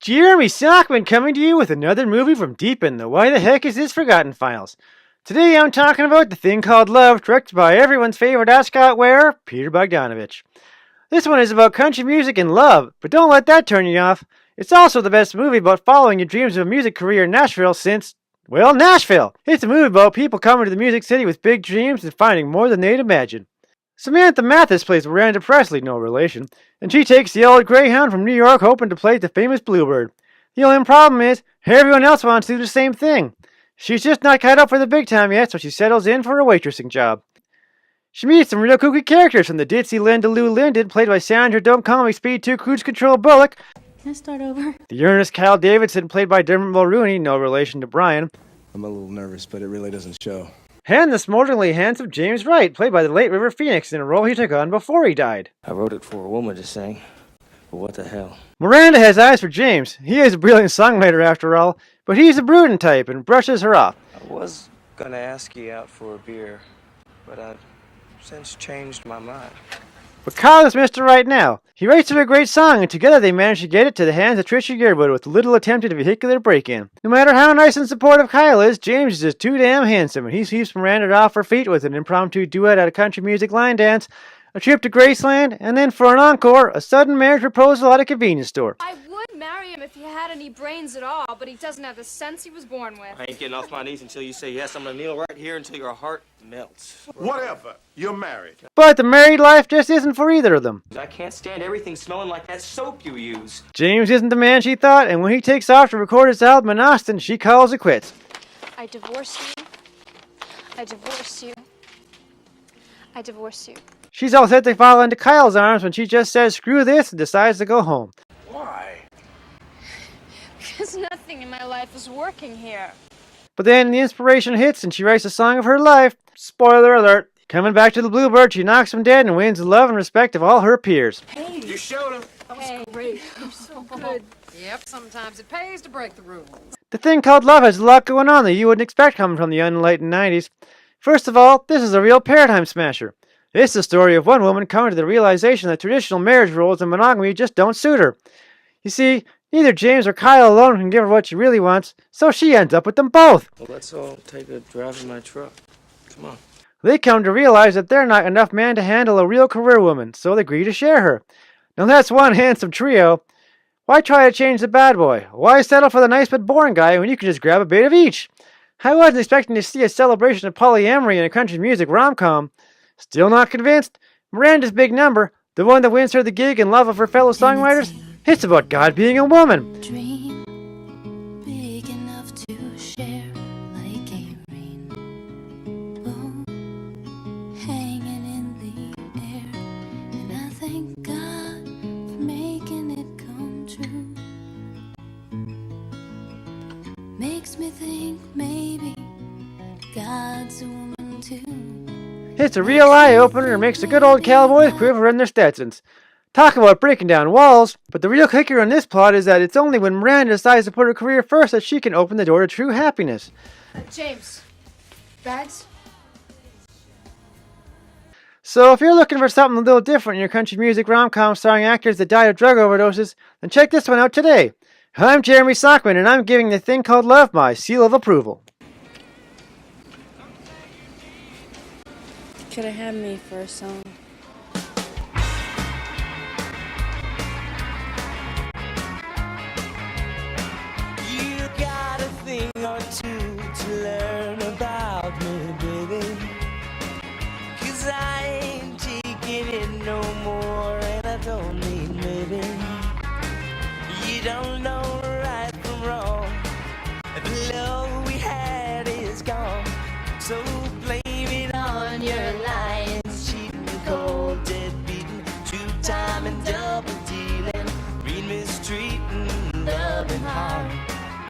Jeremy Sockman coming to you with another movie from deep in the Why the Heck Is This Forgotten Files. Today I'm talking about The Thing Called Love, directed by everyone's favorite ascot wearer, Peter Bogdanovich. This one is about country music and love, but don't let that turn you off. It's also the best movie about following your dreams of a music career in Nashville since, well, Nashville. It's a movie about people coming to the music city with big dreams and finding more than they'd imagined. Samantha Mathis plays Miranda Presley, no relation, and she takes the old Greyhound from New York hoping to play the famous Bluebird. The only problem is, everyone else wants to do the same thing. She's just not cut up for the big time yet, so she settles in for a waitressing job. She meets some real kooky characters from the ditzy Linda Lou Linden, played by Sandra Don't Call Me Speed 2 Cruise Control Bullock. Can I start over? The earnest Kyle Davidson, played by Dermot Mulrooney, no relation to Brian. I'm a little nervous, but it really doesn't show. And the smolderingly handsome James Wright, played by the late River Phoenix in a role he took on before he died. I wrote it for a woman to sing, but what the hell? Miranda has eyes for James. He is a brilliant songwriter after all, but he's a brooding type and brushes her off. I was gonna ask you out for a beer, but I've since changed my mind. But Kyle is Mr. Right now. He writes her a great song, and together they manage to get it to the hands of Trisha Yearwood with little attempted vehicular break-in. No matter how nice and supportive Kyle is, James is just too damn handsome, and he sweeps Miranda off her feet with an impromptu duet at a country music line dance, a trip to Graceland, and then for an encore, a sudden marriage proposal at a convenience store. I would marry him if he had any brains at all, but he doesn't have the sense he was born with. I ain't getting off my knees until you say yes. I'm gonna kneel right here until your heart melts. Whatever. You're married. But the married life just isn't for either of them. I can't stand everything smelling like that soap you use. James isn't the man she thought, and when he takes off to record his album in Austin, she calls it quits. I divorce you. I divorce you. I divorce you. She's all set to fall into Kyle's arms when she just says screw this and decides to go home. Why? Because nothing in my life is working here. But then the inspiration hits and she writes a song of her life. Spoiler alert. Coming back to the Bluebird, she knocks him dead and wins the love and respect of all her peers. Hey, you showed him. That was great. You're so good. Yep, sometimes it pays to break the rules. The Thing Called Love has a lot going on that you wouldn't expect coming from the unenlightened 90s. First of all, this is a real paradigm smasher. It's the story of one woman coming to the realization that traditional marriage roles and monogamy just don't suit her. You see, neither James or Kyle alone can give her what she really wants, so she ends up with them both. Well, let's all take a drive in my truck. Come on. They come to realize that they're not enough man to handle a real career woman, so they agree to share her. Now that's one handsome trio. Why try to change the bad boy? Why settle for the nice but boring guy when you can just grab a bit of each? I wasn't expecting to see a celebration of polyamory in a country music rom-com. Still not convinced? Miranda's big number, the one that wins her the gig and love of her fellow songwriters, it's about God being a woman. Dream big enough to share like a rainbow hanging in the air, and I thank God for making it come true. Makes me think maybe God's a woman too. It's a real eye-opener and makes the good old cowboys quiver in their Stetsons. Talk about breaking down walls, but the real kicker in this plot is that it's only when Miranda decides to put her career first that she can open the door to true happiness. James. Bags? So if you're looking for something a little different in your country music rom-com starring actors that died of drug overdoses, then check this one out today. I'm Jeremy Sockman, and I'm giving The Thing Called Love my seal of approval. Could have had me for a song. You got a thing or two to learn about me, baby. 'Cause I ain't taking it no more, and I don't need maybe. You don't know